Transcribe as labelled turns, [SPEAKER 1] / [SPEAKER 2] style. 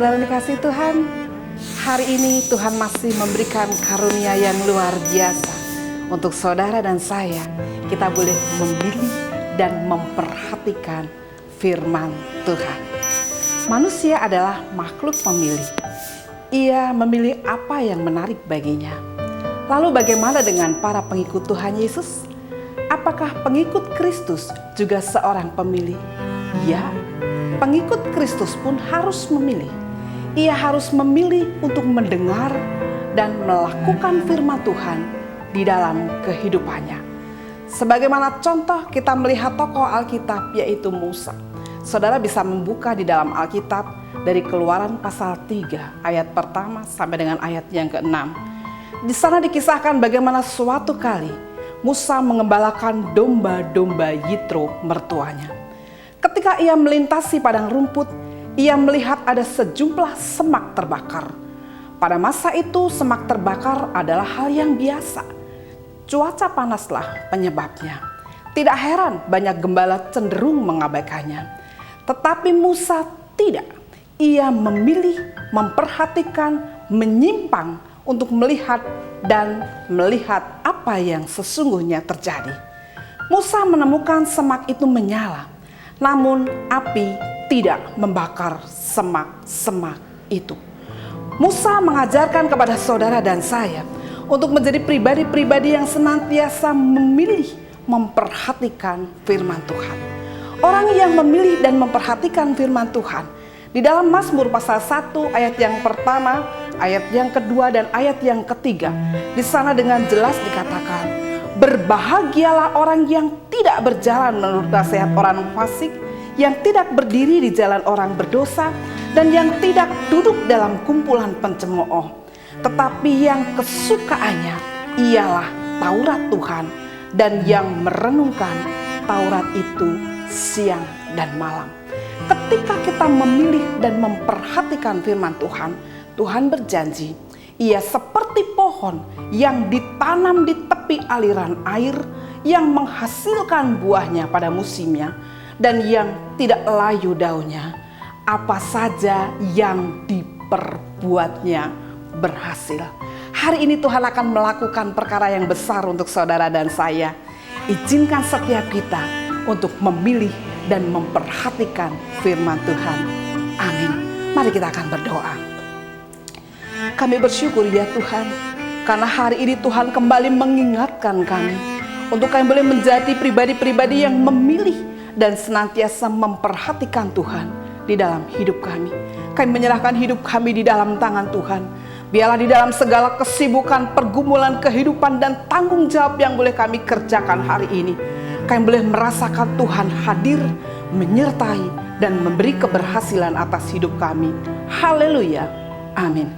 [SPEAKER 1] Saudara dikasih Tuhan, hari ini Tuhan masih memberikan karunia yang luar biasa untuk saudara dan saya. Kita boleh memilih dan memperhatikan firman Tuhan. Manusia adalah makhluk pemilih. Ia memilih apa yang menarik baginya. Lalu bagaimana dengan para pengikut Tuhan Yesus? Apakah pengikut Kristus juga seorang pemilih? Ya, pengikut Kristus pun harus memilih. Ia harus memilih untuk mendengar dan melakukan firman Tuhan di dalam kehidupannya. Sebagaimana contoh kita melihat tokoh Alkitab yaitu Musa. Saudara bisa membuka di dalam Alkitab dari Keluaran pasal 3 ayat pertama sampai dengan ayat yang ke-6. Di sana dikisahkan bagaimana suatu kali Musa mengembalakan domba-domba Yitro mertuanya. Ketika ia melintasi padang rumput, ia melihat ada sejumlah semak terbakar. Pada masa itu semak terbakar adalah hal yang biasa. Cuaca panaslah penyebabnya. Tidak heran banyak gembala cenderung mengabaikannya. Tetapi Musa tidak. Ia memilih, memperhatikan, menyimpang untuk melihat dan melihat apa yang sesungguhnya terjadi. Musa menemukan semak itu menyala, namun api tidak membakar semak-semak itu. Musa mengajarkan kepada saudara dan saya untuk menjadi pribadi-pribadi yang senantiasa memilih, memperhatikan firman Tuhan. Orang yang memilih dan memperhatikan firman Tuhan di dalam Mazmur pasal 1 ayat yang pertama, ayat yang kedua dan ayat yang ketiga, di sana dengan jelas dikatakan, berbahagialah orang yang tidak berjalan menurut nasihat orang fasik, yang tidak berdiri di jalan orang berdosa, dan yang tidak duduk dalam kumpulan pencemooh, tetapi yang kesukaannya ialah Taurat Tuhan, dan yang merenungkan Taurat itu siang dan malam. Ketika kita memilih dan memperhatikan firman Tuhan, Tuhan berjanji, ia seperti pohon yang ditanam di tepi aliran air, yang menghasilkan buahnya pada musimnya, dan yang tidak layu daunnya. Apa saja yang diperbuatnya berhasil. Hari ini Tuhan akan melakukan perkara yang besar untuk saudara dan saya. Izinkan setiap kita untuk memilih dan memperhatikan firman Tuhan. Amin. Mari kita akan berdoa. Kami bersyukur ya Tuhan, karena hari ini Tuhan kembali mengingatkan kami untuk kami boleh menjadi pribadi-pribadi yang memilih dan senantiasa memperhatikan Tuhan di dalam hidup kami. Kami menyerahkan hidup kami di dalam tangan Tuhan. Biarlah di dalam segala kesibukan, pergumulan kehidupan dan tanggung jawab yang boleh kami kerjakan hari ini, kami boleh merasakan Tuhan hadir, menyertai dan memberi keberhasilan atas hidup kami. Haleluya. Amin.